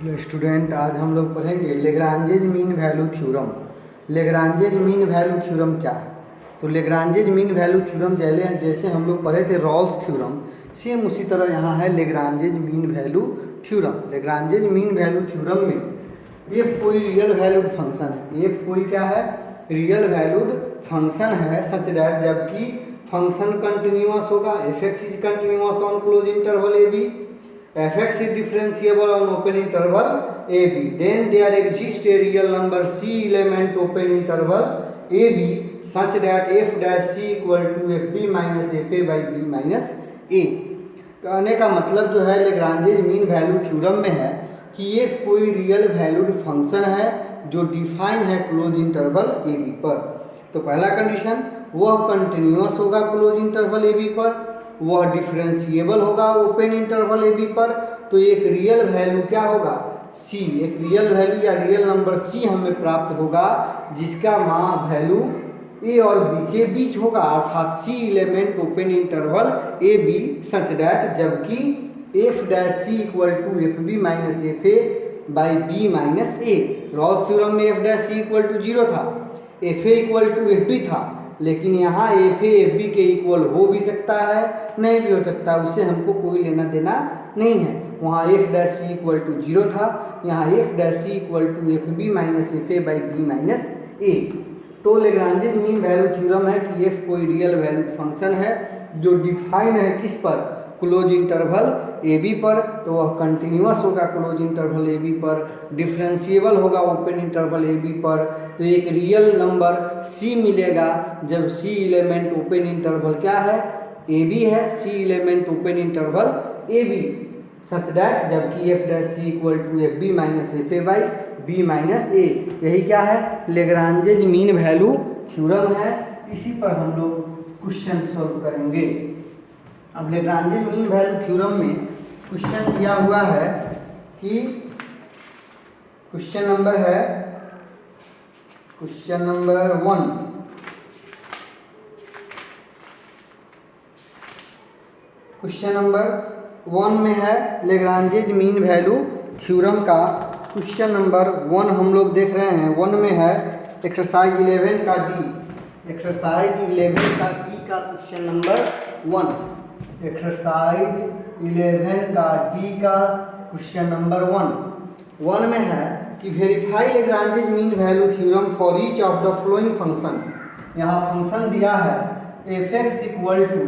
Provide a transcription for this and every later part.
Hello student, आज हम लोग पढ़ेंगे Lagrange's mean value theorem. Lagrange's mean value theorem क्या है? तो लेग्रांजेज मीन वैल्यू थ्योरम जैसे हम लोग पढ़े थे रॉल्स थ्योरम, सेम उसी तरह यहाँ है Lagrange's mean value theorem. Lagrange's mean value theorem में एफ कोई रियल वैल्यूड फंक्शन है। एफ कोई क्या है? रियल वैल्यूड फंक्शन है सच दैट जबकि फंक्शन कंटिन्यूअस होगा, f x is continuous on close interval a b, fx is differentiable on open interval ab, then there exists a real number c element open interval ab such that f dash c equal to fb minus fa by b minus a। कहने का मतलब जो है Lagrange's mean value theorem में है कि ये कोई रियल वैल्यूड फंक्शन है जो डिफाइन है क्लोज इंटरवल ए बी पर। तो पहला कंडीशन, वह कंटिन्यूअस होगा क्लोज इंटरवल ए बी पर, वह डिफरेंशिएबल होगा ओपन इंटरवल ए बी पर। तो एक रियल वैल्यू क्या होगा? सी, एक रियल वैल्यू या रियल नंबर सी हमें प्राप्त होगा जिसका मान वैल्यू ए और बी के बीच होगा, अर्थात c element open interval a b such that जबकि f dash c equal to f b minus f a by b minus a. Rolle's theorem में f dash c equal to 0 था, f a equal to f b था, लेकिन यहाँ f a f b के equal हो भी सकता है, नहीं भी हो सकता, उससे हमको कोई लेना देना नहीं है। वहाँ f dash c equal to 0 था, यहाँ f dash c equal to f b minus f a by b minus a. तो लेग्रांजेज मीन वैल्यू थ्योरम है कि एफ कोई रियल वैल्यूड फंक्शन है जो डिफाइन है किस पर? क्लोज इंटरवल ए बी पर। तो वह कंटिन्यूअस होगा क्लोज इंटरवल ए बी पर, डिफरेंशिएबल होगा ओपन इंटरवल ए बी पर। तो एक रियल नंबर सी मिलेगा जब सी एलिमेंट ओपन इंटरवल क्या है? ए बी है, c element open interval a b such that जबकि f dash c equal to f b minus f a by b minus a. यही क्या है? लेग्रांजेज मीन वैल्यू थ्योरम है। इसी पर हम लोग क्वेश्चन सॉल्व करेंगे। अब लेग्रांजेज मीन वैल्यू थ्योरम में क्वेश्चन दिया हुआ है कि क्वेश्चन नंबर 1। क्वेश्चन नंबर 1 में है लेग्रांजेज मीन वैल्यू थ्योरम का क्वेश्चन नंबर 1 हम लोग देख रहे हैं। 1 में है एक्सरसाइज 11 का डी, एक्सरसाइज 11 का डी का क्वेश्चन नंबर 1, एक्सरसाइज 11 का डी का क्वेश्चन नंबर 1 में है कि verify Lagrange's mean value theorem for each of the following function. यहाँ फंक्शन दिया है f x equal to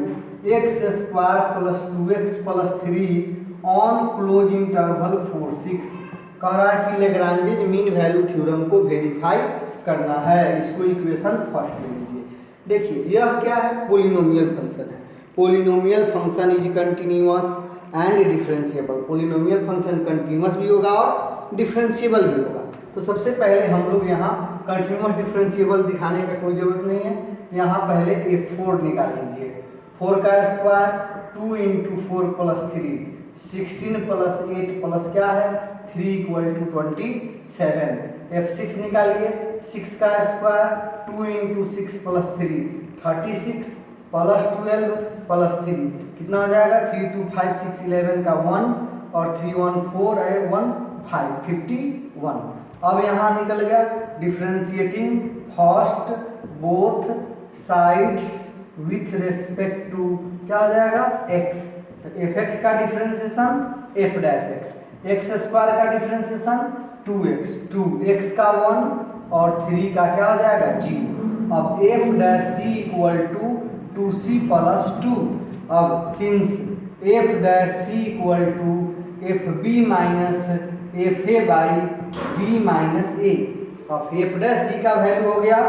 x square plus 2x plus 3 on close interval 4 6। कह रहा है कि लेग्रांजेज मीन वैल्यू थ्योरम को वेरीफाई करना है। इसको इक्वेशन फर्स्ट ले लीजिए। देखिए यह क्या है? पोलिनोमियल फंक्शन है। Polynomial function is continuous and differentiable. Polynomial function continuous भी होगा और डिफरेंशिएबल भी होगा। तो सबसे पहले हम लोग यहाँ कंटिन्यूअस डिफरेंशिएबल दिखाने का कोई ज़रूरत नहीं है। यहाँ पहले A4 निकाल लीजिए। 4 का square 2 into 4 plus 3, 16 plus 8 plus क्या है 3 इक्वल टू 27। F6 निकालिए। 6 का square 2 into 6 plus 3, 36 plus 12 plus 3 कितना हो जाएगा? 3 2 5 6 11 का 1 और 3 1 4 है 1 5 51। अब यहाँ निकल गया differentiating first both sides with respect to क्या हो जाएगा? x। तो एफ एक्स का differentiation f dash x, x square का डिफरेंशिएशन 2x, 2x का 1 और 3 का क्या हो जाएगा? 0। अब f dash c equal to 2c plus 2। अब since f dash c equal to f b minus f a by b minus a. अब एफ डैश सी का वैल्यू हो गया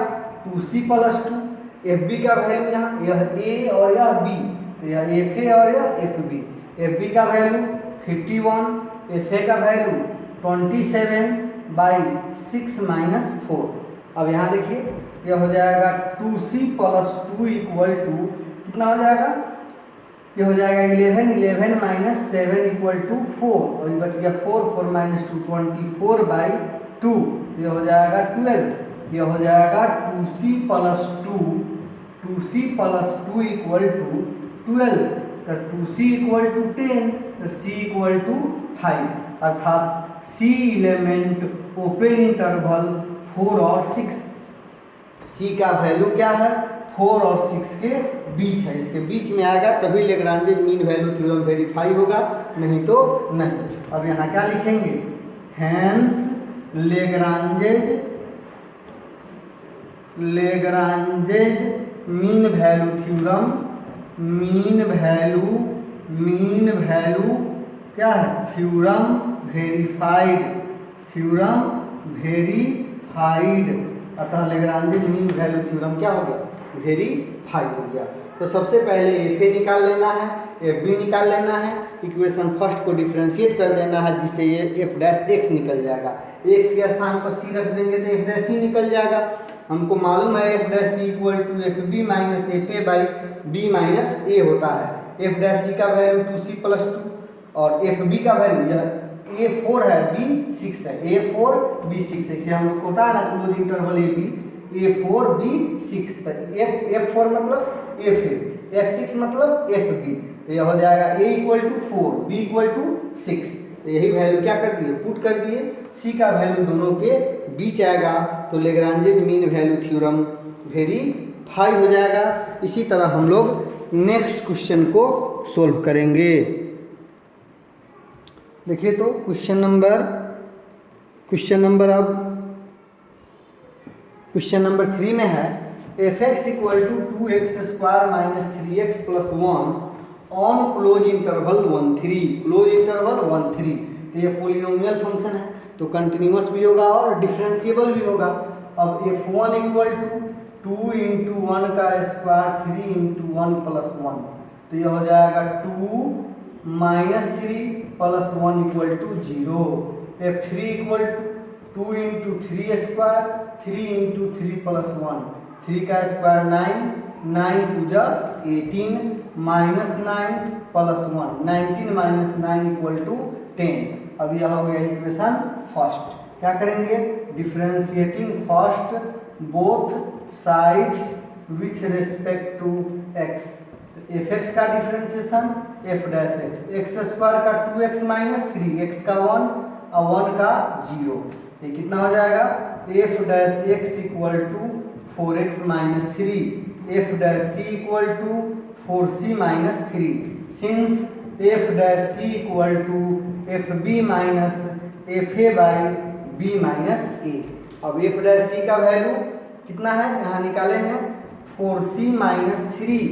2c प्लस 2, एफ बी का वैल्यू यहाँ यह ए और यह बी, तो यह एफ ए और यह एफ बी। एफ बी का वैल्यू 51, एफ ए का वैल्यू 27 बाई 6 माइनस 4। अब यहाँ देखिए यह हो जाएगा 2c प्लस 2 इक्वल टू कितना हो जाएगा? यह हो जाएगा 11, 11 माइनस 7 इक्वल टू 4 और ये बच गया 4, 4 माइनस 2 24 बाई 2, यह हो जाएगा 12। यह हो जाएगा 2c प्लस 2 इक्वल टू 12। तो 2c इक्वल टू 10, तो तो c इक्वल टू 5, अर्थात c एलिमेंट ओपन इंटरवल 4 और 6, c का वैल्यू क्या है 4 और 6 के बीच है, इसके बीच में आएगा तभी Lagrange's mean value theorem verify होगा, नहीं तो नहीं। अब यहाँ क्या लिखेंगे, hence Lagrange's mean value theorem, mean value क्या है थ्योरम वेरीफाइड, अतः लेग्रांजेज मीन वैल्यू थ्योरम क्या हो गया, वेरीफाइड हो गया। तो सबसे पहले एफ ए निकाल लेना है, एफ बी निकाल लेना है, इक्वेशन फर्स्ट को डिफ्रेंशिएट कर देना है, जिससे ये एफ डैश एक्स निकल जाएगा, एक्स के स्थान पर सी रख देंगे तो एफ डैश सी निकल जाएगा। हमको मालूम है f dash c equal to f b minus f a by b minus a होता है। एफ डैश सी का वैल्यू 2c प्लस 2 और एफ बी का वैल्यू यह A4 है B6 है, A4 B6 है, इसे हम लोग को होता है ना close interval a B, A4 B6, F4 मतलब FA, F6 मतलब FB, तो यह हो जाएगा A equal to 4 B equal to 6, तो यही वैल्यू क्या कर दिए पुट कर दिए, C का वैल्यू दोनों के बीच आएगा, तो Lagrange's mean value theorem verify हो जाएगा। इसी तरह हम लोग नेक्स्ट क्वेश्चन को सोल्व करेंगे। देखिए तो क्वेश्चन नंबर 3 में है f x equal to 2x² minus 3x plus 1 on close interval 1 3, तो ये पोलिनोमियल फंक्शन है तो कंटिन्यूअस भी होगा और डिफरेंशिएबल भी होगा। अब f1 इक्वल टू 2 इंटू 1 का स्क्वायर 3 इंटू 1 प्लस 1, तो यह हो जाएगा 2 minus 3 plus 1 equal to 0। f3 equal to 2 into 3 square 3 into 3 plus 1, 3 का स्क्वायर 9, 9 टू जा 18 minus 9 plus 1, 19 minus 9 equal to 10। अब यह हो गया इक्वेशन फर्स्ट। क्या करेंगे, differentiating first both sides with respect to x, f x का differentiation f dash x, x square का 2x माइनस 3, एक्स का 1 और 1 का 0, ये कितना हो जाएगा f dash x equal to 4x minus 3, f dash c equal to 4c minus 3, since f dash c equal to f b minus f a by b minus a. अब f dash c का value कितना है यहाँ निकाले हैं 4c minus 3,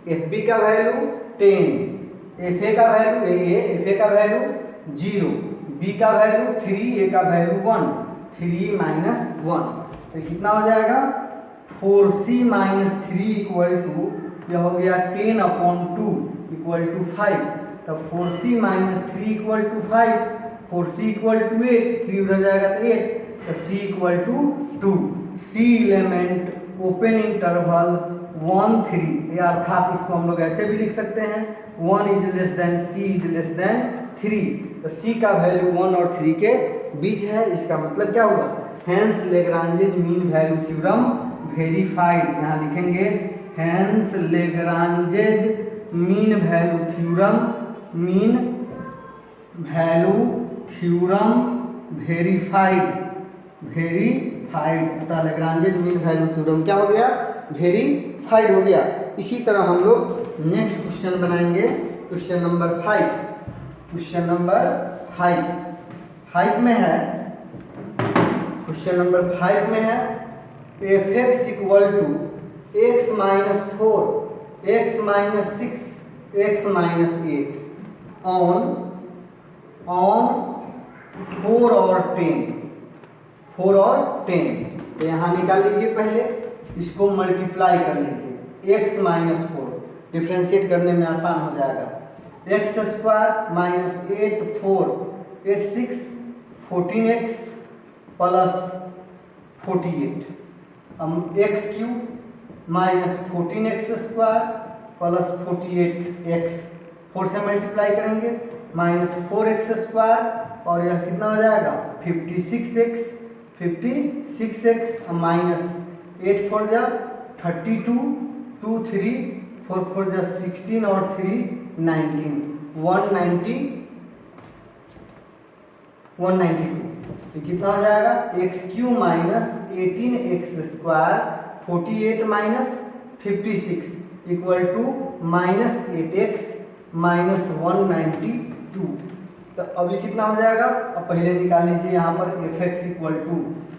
F B का value 10, F A का value F A का वैल्यू 0, बी का वैल्यू 3, ए का वैल्यू 1, 3 माइनस 1, तो कितना हो जाएगा 4c माइनस 3 इक्वल टू यह हो गया 10/2 इक्वल टू 5, तब 4c minus 3 equal to 5, 4c equal to 8, 3 उधर जाएगा तो 8, तो c equal to 2, c element open interval 1 3, ये अर्थात इसको हम लोग ऐसे भी लिख सकते हैं 1 is less than c is less then 3, तो c का वैल्यू 1 और 3 के बीच है, इसका मतलब क्या होगा hence Lagrange's mean value theorem verified. यहाँ लिखेंगे hence Lagrange's mean value theorem verified, अतः लेग्रांजेज मीन वैल्यू थ्योरम क्या हो गया वेरीफाइड हो गया। इसी तरह हम लोग नेक्स्ट क्वेश्चन बनाएंगे, क्वेश्चन नंबर 5 में है, क्वेश्चन नंबर 5 में है f x equal to x minus 4 x minus 6 x minus 8 on 4 और 10, तो यहाँ निकाल लीजिए, पहले इसको मल्टीप्लाई कर लीजिए, x माइनस 4 डिफ्रेंशिएट करने में आसान हो जाएगा, x square minus 8 4 8 6 14x plus 48, हम x cube minus 14x square plus 48x 4 से मल्टीप्लाई करेंगे माइनस 4x स्क्वायर और यह कितना हो जाएगा 56x माइनस 8 4 जा 32 2 3 4 4 जा 16 और 3 19, 192। तो कितना हो जाएगा x cube minus 18x square 48 minus 56 equal to -8x minus 192। तो अभी कितना हो जाएगा, अब पहले निकाल लीजिए यहाँ पर f(x) equal two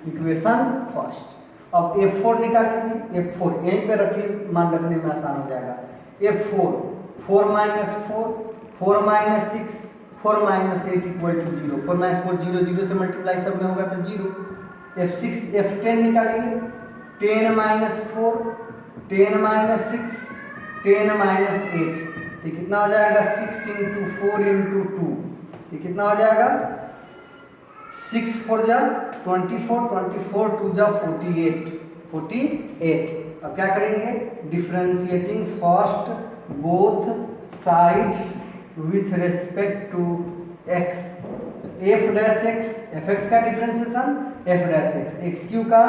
equation first. अब f4 निकाल लीजिए, f4 यहीं पे रखिए, मान रखने में आसान हो जाएगा। f4 4 minus 4 4 minus 6 4 minus 8 equal to 0। 4 minus 4 0, 0 से मल्टीप्लाई सब में होगा तो 0। f10 निकालिए, 10 माइनस 4 10 माइनस 6 10 माइनस 8। ये कितना हो जाएगा 6 इंटू 4 इंटू 2। ये कितना हो जाएगा 6 4 जा 24 24 2 जा 48। अब क्या करेंगे, differentiating first both sides with respect to x। f dash x, fx का differentiation f dash x, x cube का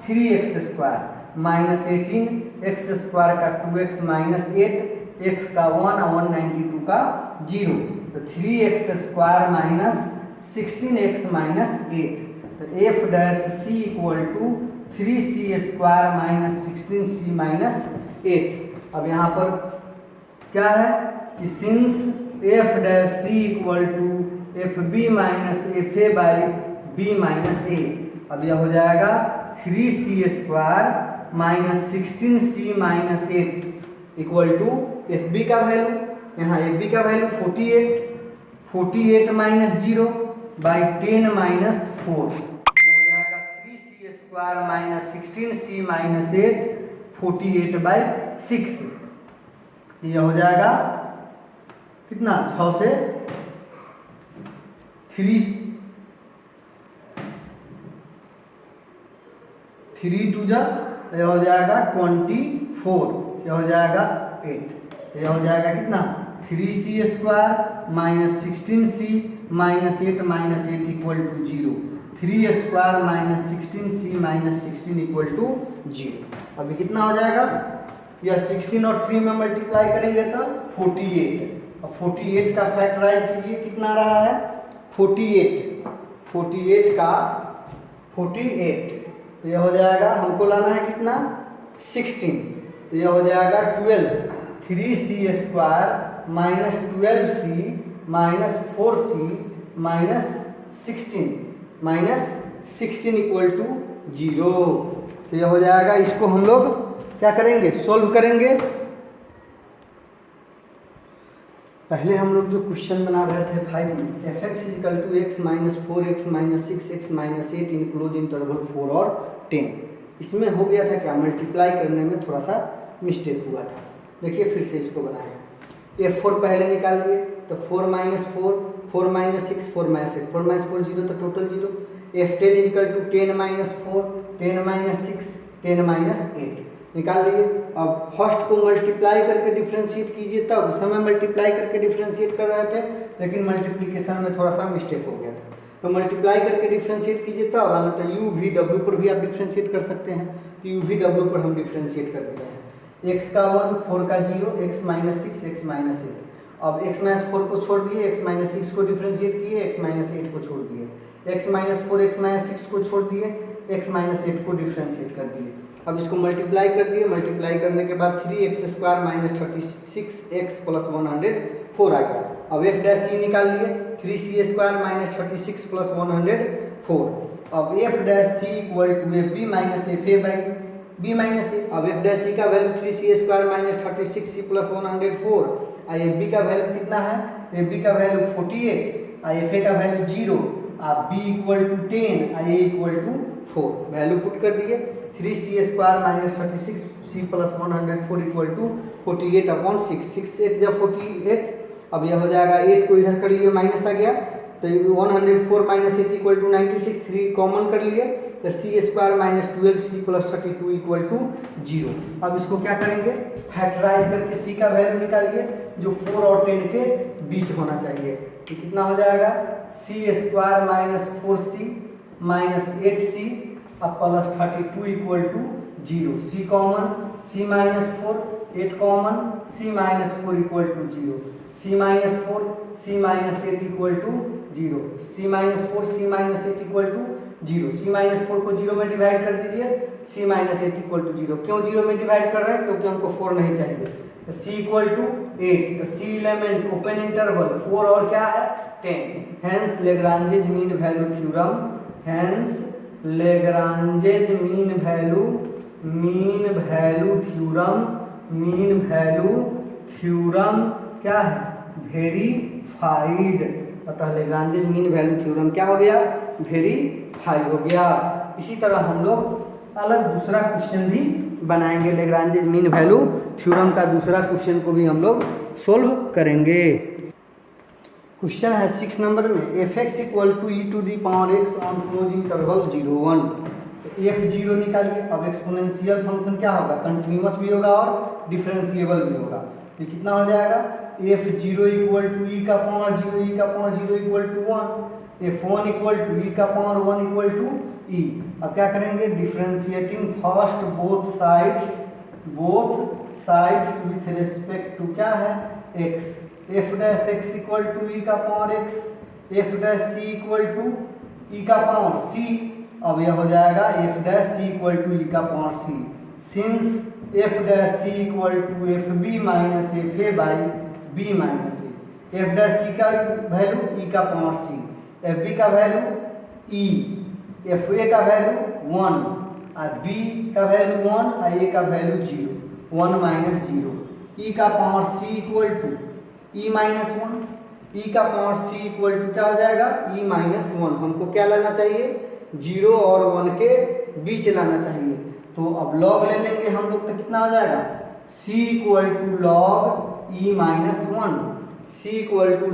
3x square minus 18 x square का 2x माइनस 8 x का 1 और 192 का 0। तो 3x square minus 16x minus 8। तो f dash c equal to 3c square minus 16c minus 8। अब यहाँ पर क्या है कि since f dash c equal to f b minus f a by b minus a. अब यह हो जाएगा 3c square minus 16c minus 8 equal to f B का वैल्यू, यहाँ एफ बी का वैल्यू 48 माइनस 0 बाई 10 माइनस 4। यह हो जाएगा 3c square minus 16c minus 8 48 by 6। यह हो जाएगा कितना 6 से 3 2 जा, यह हो जाएगा 24, यह हो जाएगा 8। यह हो जाएगा कितना 3c square minus 16c minus 8 equal to 0। 3 square minus 16c minus 16 equal to 0। अभी कितना हो जाएगा, यह 16 और 3 में मल्टीप्लाई करेंगे तो 48। अब 48 का फैक्टराइज कीजिए, कितना रहा है 48 का 48। तो यह हो जाएगा, हमको लाना है कितना 16। तो यह हो जाएगा 12 3c square minus 12c minus 4c minus 16 equal to 0। तो यह हो जाएगा, इसको हम लोग क्या करेंगे, सोल्व करेंगे। पहले हम लोग जो क्वेश्चन बना रहे थे 5 fx equal to x minus 4x minus 6x minus 8 in close interval 4 और 10। इसमें हो गया था क्या, मल्टीप्लाई करने में थोड़ा सा मिस्टेक हुआ था। देखिए फिर से इसको बनाया, f4 पहले निकालिए तो 4 माइनस 4 4 माइनस 6 4 माइनस 8 4 माइनस 4 0 तो total 0। f10 equal to 10 minus 4 10 minus 6 10 minus 8 निकाल लीजिए। अब फर्स्ट को मल्टीप्लाई करके डिफ्रेंशिएट कीजिए, तब उस समय मल्टीप्लाई करके डिफ्रेंशिएट कर रहे थे, लेकिन मल्टीप्लिकेशन में थोड़ा सा मिस्टेक हो गया था। तो मल्टीप्लाई करके डिफ्रेंशिएट कीजिए तब आना, तो यू वी डब्ल्यू पर भी आप डिफ्रेंशिएट कर सकते हैं। तो यू वी डब्ल्यू पर हम डिफ्रेंशिएट कर दिए हैं, x का 1 4 का 0 x माइनस 6 x माइनस 8। अब x माइनस 4 को छोड़ दिए, x माइनस 6 को डिफ्रेंशिएट किए, x माइनस 8 को छोड़ दिए, x माइनस 4 x माइनस 6 को छोड़ दिए, x माइनस 8 को डिफ्रेंशिएट कर दिए। अब इसको मल्टीप्लाई कर दिए, मल्टीप्लाई करने के बाद 3x square minus 36x plus 104 आ गया। अब f डैश c निकाल लिए, 3c स्क्वायर माइनस 36 प्लस 104। अब f dash c equal to f b minus f a by b minus a. अब f डैश c का value 3c square minus 36c plus 104। F B का value कितना है, f B का value 48, f ए का value 0, b equal to 10 a equal to 4। Value put कर दिए, 3c square minus 36c plus 104 equal to 48 upon 6 6 8 जब 48। अब यह हो जाएगा, 8 को इधर कर लिए माइनस आ गया, तो 104 माइनस 8 इक्वल टू 96, 3 कॉमन कर लिए तो c square minus 12c plus 32 equal to 0। अब इसको क्या करेंगे, फैक्टराइज करके c का वैल्यू निकालिए जो 4 और 10 के बीच होना चाहिए। तो कितना हो जाएगा, c square minus 4c minus 8c अब plus 32 equal to 0। c common, c minus 4 8 common, c minus 4 equal to 0। C minus 4 c minus 8 equal to 0, c minus 4 c minus 8 equal to 0, c minus 4 को 0 में divide कर दीजिए, सी minus 8 equal to 0। क्यों 0 में divide कर रहे हैं? क्योंकि हमको 4 नहीं चाहिए। तो सी इक्वल टू 8, तो सी एलिमेंट ओपन इंटरवल 4 और क्या है 10। Hence Lagrange's mean value theorem, hence Lagrange's mean value theorem, mean value theorem क्या है? वेरीफाइड। अतः लेग्रांजेज मीन वैल्यू थ्योरम क्या हो गया? वेरीफाइड हो गया। इसी तरह हम लोग अलग दूसरा क्वेश्चन भी बनाएंगे, लेग्रांजेज मीन वैल्यू थ्योरम का दूसरा क्वेश्चन को भी हम लोग सोल्व करेंगे। क्वेश्चन है 6 नंबर में, f x equal to e to the power x on close interval 0 1। तो एफ 0 निकालिए। अब एक्सपोनेंशियल फंक्शन क्या होगा? कंटिन्यूअस भी होगा और डिफरेंशिएबल भी होगा। तो कितना हो जाएगा? एफ 0 इक्वल टू ई का पावर 0, ई का power 0 equal to 1, f 1 equal to e का पावर 1 इक्वल टू ई। अब क्या करेंगे? Differentiating first both sides with respect to क्या है? X. F dash x equal to e का power x, f dash c equal to e का power c. अब यह हो जाएगा f dash c equal to e का power c. Since f dash c equal to f b minus f a by b minus a. F dash c का value e का power c, F B का value e, f ए का value 1 और B का value 1 और ए का value 0, 1 minus 0। E का power c equal to E minus 1, e का पावर सी इक्वल टू क्या हो जाएगा? E minus 1। हमको क्या लाना चाहिए? 0 और 1 के बीच लाना चाहिए। तो अब लॉग ले लेंगे हम लोग, तो कितना हो जाएगा? C equal to log e minus 1, c equal to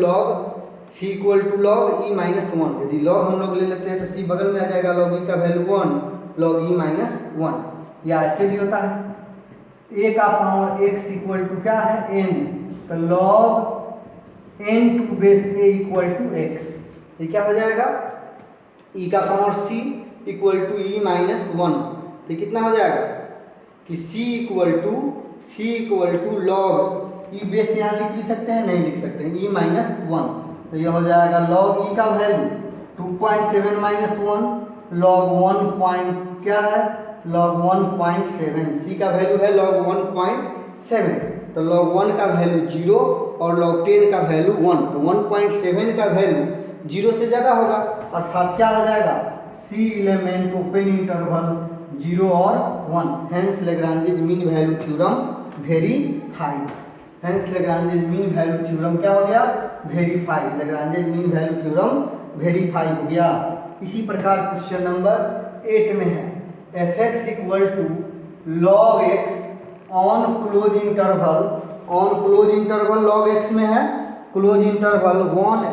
log e minus 1। यदि लॉग हम लोग ले लेते हैं तो सी बगल में आ जाएगा, लॉग ई का वैल्यू 1 लॉग ई माइनस 1। या ऐसे भी होता है, ए का पावर एक्स इक्वल टू क्या है? एन, तो log n to base a equal to x. ये क्या हो जाएगा? ई का power c equal to E minus 1। तो कितना हो जाएगा कि c equal to log e base यहाँ लिख भी सकते हैं, नहीं लिख सकते हैं, ई माइनस 1। तो यह हो जाएगा लॉग ई का वैल्यू 2.7 माइनस 1 लॉग 1 पॉइंट क्या है? लॉग 1.7। सी का वैल्यू है लॉग 1.7। तो log 1 का वैल्यू 0 और log 10 का वैल्यू 1। तो 1.7 का वैल्यू 0 से ज़्यादा होगा, अर्थात क्या हो जाएगा? सी एलिमेंट ओपन इंटरवल 0 और 1। Hence Lagrange's mean value theorem verified. Hence Lagrange's mean value theorem क्या हो गया? Verified. Lagrange's mean value theorem verified हो गया। इसी प्रकार क्वेश्चन नंबर 8 में है, f x equal to log x on close interval log x में है क्लोज इंटरवल 1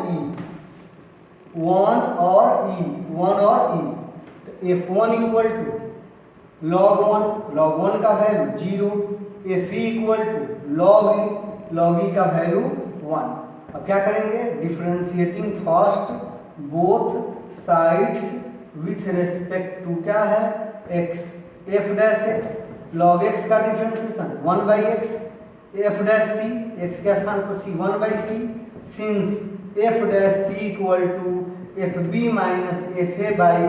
और ई। तो f1 इक्वल टू लॉग 1 का value 0, f e equal to log e का वैल्यू 1। अब क्या करेंगे? Differentiating first both sides with respect to क्या है? X. F dash x log x का differentiation 1 by x, f dash c x के स्थान पर c 1 by c. Since f dash c equal to f b minus f a by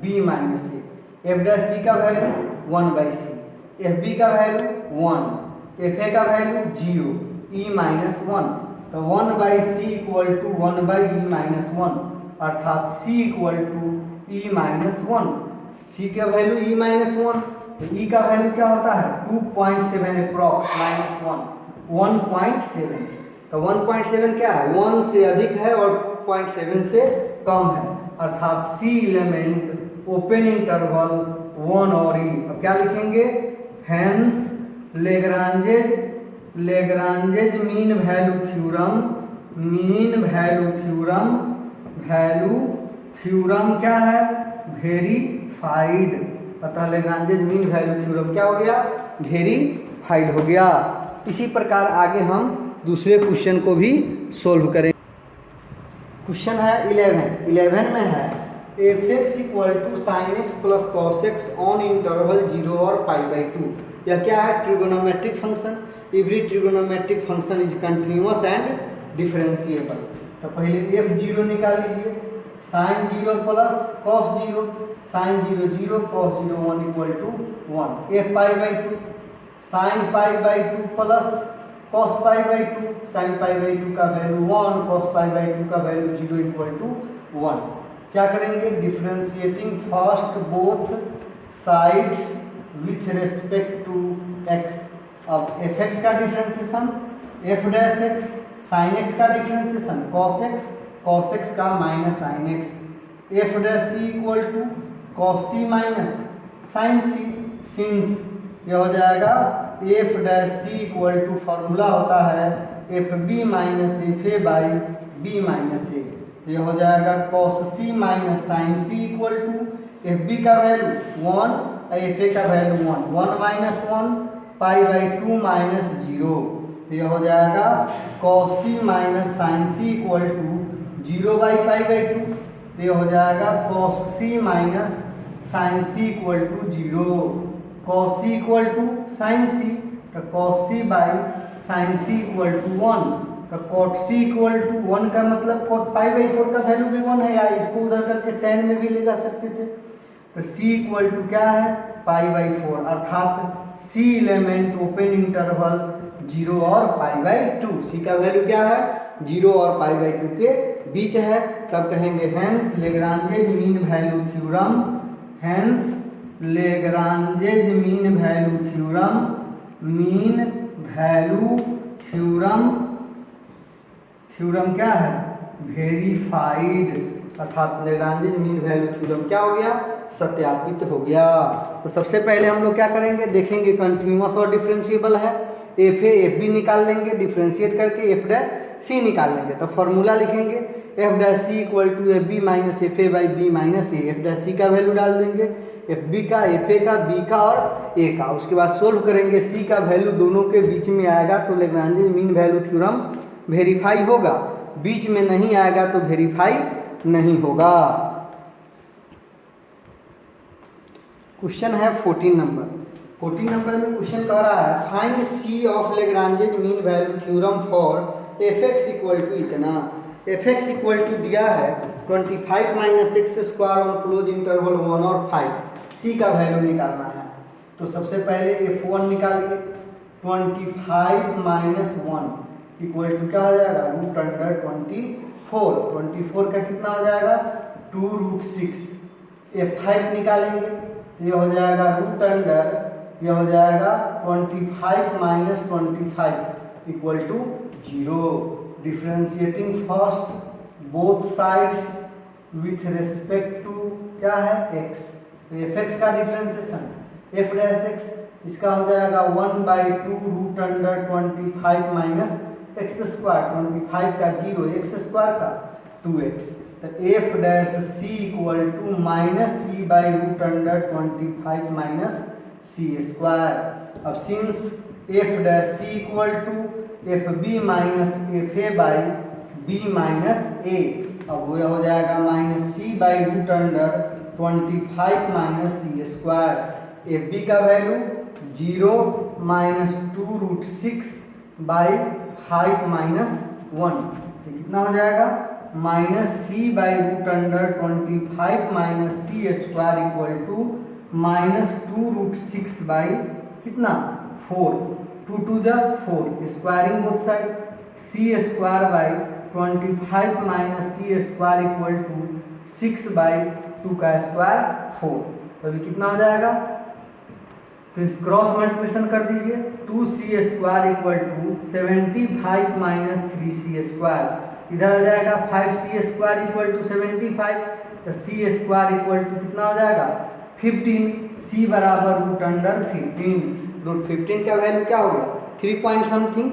b minus a. F dash c का value 1 by C, F B का value 1, F A का value 0, E minus 1। तो 1 by C equal to 1 by E minus 1, अर्थात C equal to E minus 1। C का value ई minus 1, तो ई का value क्या होता है? 2.7 अप्रॉक्स माइनस 1.7। तो 1.7 क्या है? 1 से अधिक है और 2.7 से कम है, अर्थात सी एलिमेंट ओपन इंटरवल 1 और ई। अब क्या लिखेंगे? Hence Lagrange's mean value theorem क्या है? वेरीफाइड। अतः लेग्रांजेज मीन वैल्यू थ्योरम क्या हो गया? वेरीफाइड हो गया। इसी प्रकार आगे हम दूसरे क्वेश्चन को भी सोल्व करें। क्वेश्चन है 11 में है, f x equal to sine x plus cos x on interval 0 और π/2। यह क्या है? Trigonometric function. Every trigonometric function is continuous and differentiable. तो पहले f0 निकाल लीजिए, sine 0 plus cos 0, sine 0 0 cos 0 1 equal to 1, f pi by 2 sine pi by 2 plus cos pi by 2, sine pi by 2 का value 1, cos pi by 2 का value 0 equal to 1। क्या करेंगे, differentiating first both sides with respect to x। अब fx का differentiation f dash x, sine x का differentiation cos x का minus sine x, f dash c equal to cos c minus sine c, since यह हो जाएगा f dash c equal to formula होता है f b minus f a by b minus a. यह हो जाएगा cos c minus sine c equal to f B का value 1 F A का value 1, 1 minus 1 pi by 2 minus 0। यह हो जाएगा cos c minus sine c equal to 0 by pi by 2। यह हो जाएगा cos c minus sine c equal to 0, cos c equal to sine c, तो cos c by sine c equal to 1, तो cot c equal to 1 का मतलब cot pi by 4 का value भी 1 है, या इसको उधर करके tan में भी ले जा सकते थे। तो c इक्वल टू क्या है, पाई बाई 4, अर्थात c एलिमेंट ओपन इंटरवल 0 और पाई बाई 2, c का वैल्यू क्या है 0 और पाई बाई 2 के बीच है। तब कहेंगे hence Lagrange's mean value theorem, hence Lagrange's mean value theorem, mean value theorem, theorem क्या है वेरीफाइड, अर्थात लेग्रांजेज मीन वैल्यू थ्योरम क्या हो गया, सत्यापित हो गया। तो सबसे पहले हम लोग क्या करेंगे, देखेंगे कंटिन्यूअस और डिफरेंशिएबल है, एफ ए एफ बी निकाल लेंगे, डिफरेंशिएट करके एफ डैश सी निकाल लेंगे। तो फॉर्मूला लिखेंगे f dash c equal to f b minus f a by b minus a. F dash c का वैल्यू डाल देंगे, एफ बी का, एफ ए का, बी का और ए का। उसके बाद सोल्व करेंगे, सी का वैल्यू दोनों के बीच में आएगा तो Lagrange's mean value theorem verify होगा, बीच में नहीं आएगा तो वेरीफाई नहीं होगा। क्वेश्चन है 14 नंबर। 14 नंबर में क्वेश्चन कह रहा है find c of Lagrange's mean value theorem for f x equal to इतना। एफ एक्स इक्वल टू दिया है 25 minus x square on close interval 1 और 5, सी का वैल्यू निकालना है। तो सबसे पहले f1 निकालिए, 25 माइनस 1 इक्वल टू क्या हो जाएगा रूट अंडर 24, 24 का कितना हो जाएगा 2 रूट 6। f5 निकालेंगे, ये हो जाएगा रूट अंडर, ये हो जाएगा 25 minus 25 equal to 0। Differentiating first both sides with respect to क्या है x, तो एफ एक्स का डिफरेंशिएशन एफ डैश एक्स, इसका हो जाएगा 1/2 root under 25 minus x square, 25 का 0, एक्स स्क्वायर का 2x। तो f dash c equal to minus c by root under 25 minus c square. अब since f dash c equal to f b minus f a by b minus a, अब वो हो जाएगा minus c by root under 25 minus c square. F B का value 0 minus 2 root 6 by 5 minus 1, कितना हो जाएगा minus c by root under 25 minus c square equal to minus 2 root 6 by कितना 4, 2 to the 4, squaring both side, c square by 25 minus c square equal to 6 by 2 का square 4। तो अभी कितना हो जाएगा, तो क्रॉस मल्टीप्लिकेशन कर दीजिए, 2c square equal to 75 minus 3c square, इधर आ जाएगा 5c स्क्वायर इक्वल टू 75, तो c स्क्वायर इक्वल टू कितना हो जाएगा 15, c बराबर रूट अंडर 15, रूट 15 का वैल्यू क्या होगा 3 पॉइंट समथिंग,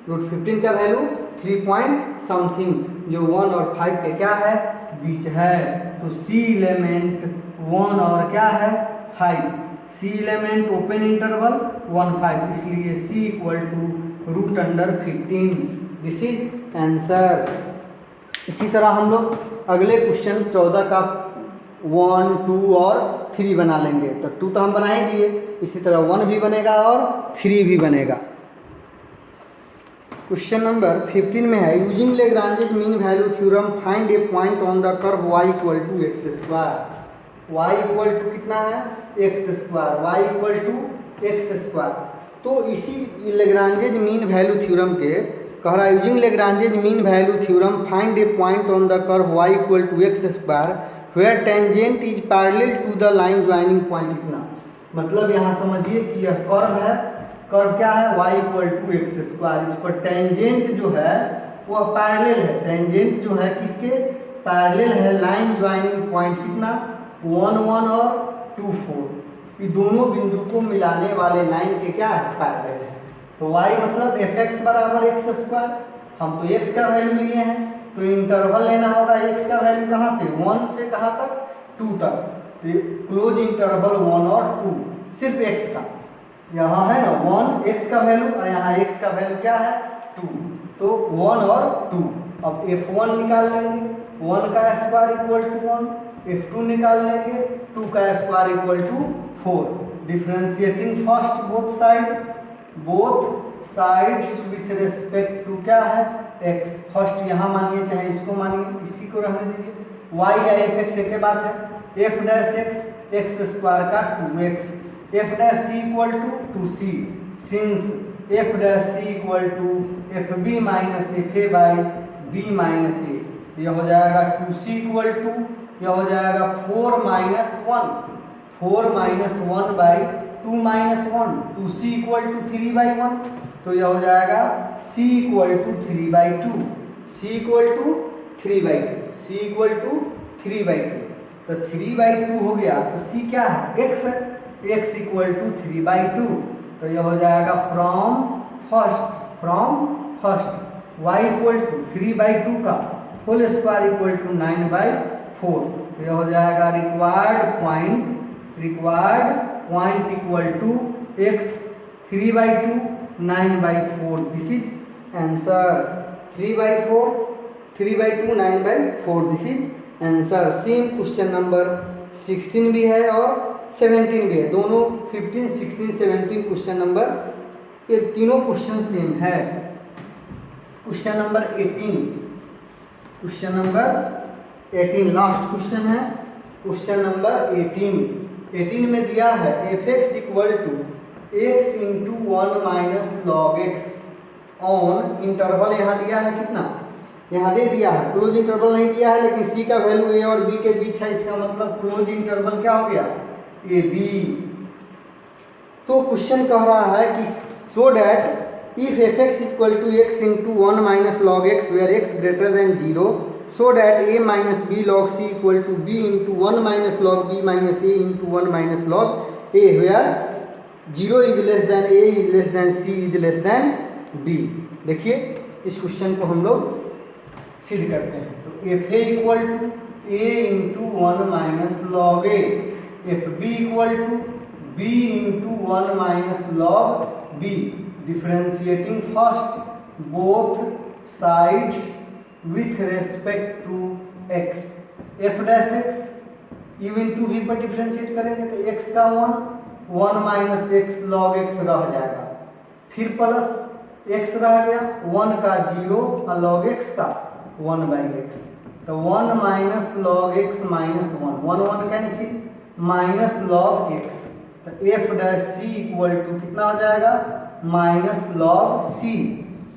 रूट 15 का वैल्यू 3 पॉइंट समथिंग, जो 1 और 5 के क्या है बीच है। तो c एलिमेंट 1 और क्या है 5, सी एलिमेंट ओपन इंटरवल 1 5, इसलिए c इक्वल टू root under 15, this is answer. इसी तरह हम लोग अगले क्वेश्चन 14 का 1 2 और 3 बना लेंगे। तो 2 तो हम बना ही दिए, इसी तरह 1 भी बनेगा और 3 भी बनेगा। क्वेश्चन नंबर 15 में है using Lagrange's mean value theorem find a point on the curve y equal to x square. y equal to कितना है x square, y equal to x square. तो इसी लेग्रांजेज मीन वैल्यू थ्योरम के कह रहा है using Lagrange's mean value theorem find a point on the curve y equal to x square where tangent is parallel to the line joining point. इतना मतलब यहाँ समझिए कि यह कर्व है, कर्व क्या है y equal to x square. इस पर टेंजेंट जो है वह पैरेलल है, टेंजेंट जो है किसके पैरेलल है लाइन ज्वाइनिंग पॉइंट कितना 1 1 और 2 4, ये दोनों बिंदु को मिलाने वाले लाइन के क्या है पैरेलल है। तो y मतलब fx बराबर एक्स स्क्वायर, हम तो x का वैल्यू लिए हैं तो इंटरवल लेना होगा x का वैल्यू कहाँ से 1 से कहाँ तक 2 तक, तो क्लोज इंटरवल 1 और 2 सिर्फ x का, यहाँ है ना 1 x का वैल्यू और यहाँ x का वैल्यू क्या है 2, तो 1 और 2। अब f1 निकाल लेंगे, 1 का स्क्वायर इक्वल टू 1, f2 निकाल लेंगे 2 का square equal to 4। Differentiating first both sides with respect to क्या है x। फर्स्ट यहाँ मानिए चाहे इसको मानिए, इसी को रहने दीजिए, y या fx एक बात है, f डैश x स्क्वायर का 2x, f dash c equal to 2c since f dash c equal to fb minus fa by b minus a। यह हो जाएगा 2c इक्वल टू यह हो जाएगा 4 minus 1 by 2 minus 1, 2c equal to 3 by 1, तो यह हो जाएगा c equal to 3 by 2, c equal to 3 by 2, c equal to 3 by 2, तो 3 बाई 2 हो गया, तो c क्या है x है, x इक्वल टू 3 बाई 2, तो यह हो जाएगा from first y equal to 3 by 2 का whole square equal to 9 by 4, तो यह हो जाएगा required point equal to x 3 by 2 9 by 4, this is answer. 3 by 2 9 by 4, this is answer. Same question number 16 भी है और 17 भी है, दोनों 15 16 17 क्वेश्चन नंबर, ये तीनों क्वेश्चन सेम है। क्वेश्चन नंबर 18 लास्ट क्वेश्चन है। क्वेश्चन नंबर 18 में दिया है fx equal to x into 1 minus log x on interval, यहाँ दिया है कितना, यहाँ दे दिया है, क्लोज इंटरवल नहीं दिया है लेकिन c का वैल्यू a और b के बीच है, इसका मतलब क्लोज इंटरवल क्या हो गया ए बी। तो क्वेश्चन कह रहा है कि so that if fx equal to x into 1 minus log x where x greater than 0, so that a minus b log c equal to b into 1 minus log b minus a into 1 minus log a where 0 is less than a is less than c is less than b। देखिए इस question को हम लोग सिद्ध करते हैं, तो fa equal to a into 1 minus log a, fb equal to b into 1 minus log b, differentiating first both sides with respect to x, f dash x u into v पर differentiate करेंगे तो x का 1 minus x log x रह जाएगा, फिर plus x रह गया, 1 का 0 और लॉग x का 1 बाई x, तो 1 minus log x minus 1 cancel minus log x, तो f dash c equal to कितना हो जाएगा minus log c,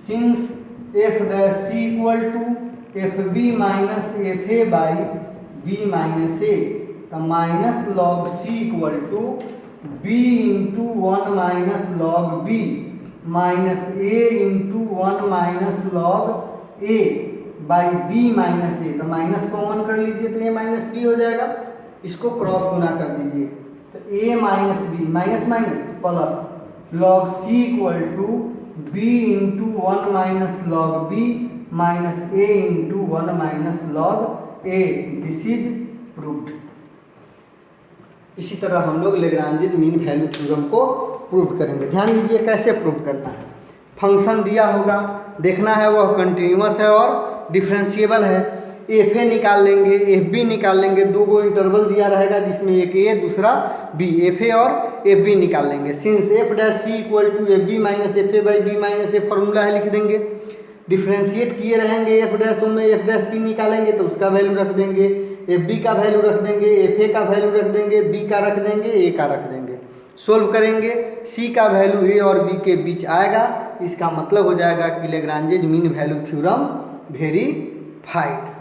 since f dash c equal to fb minus fa by b minus a, तो minus log c equal to b into 1 minus log b minus a into 1 minus log a by b minus a, तो minus common कर लीजिए तो a minus b हो जाएगा, इसको cross गुना कर दीजिए तो a minus b minus minus plus log c equal to b into 1 minus log b minus a into 1 minus log a, this is proved. इसी तरह हम लोग लेग्रांजेज मीन वैल्यू थ्योरम को प्रूव करेंगे। ध्यान दीजिए कैसे प्रूव करना है, फंक्शन दिया होगा, देखना है वह कंटिन्यूअस है और डिफरेंशिएबल है, एफ ए निकाल लेंगे, एफ बी निकाल लेंगे, दो गो इंटरवल दिया रहेगा जिसमें एक ए दूसरा बी, एफ ए और एफ बी निकाल लेंगे। Since f dash c equal to f b minus f a by b minus a, formula है लिख देंगे। डिफ्रेंशिएट किए रहेंगे एफ डैश में एफ डैश सी निकालेंगे तो उसका वैल्यू रख देंगे, एफ बी का वैल्यू रख देंगे, एफ ए का वैल्यू रख देंगे, बी का रख देंगे, ए का रख देंगे। सोल्व करेंगे, सी का वैल्यू ए और बी के बीच आएगा, इसका मतलब हो जाएगा कि Lagrange's mean value theorem verified.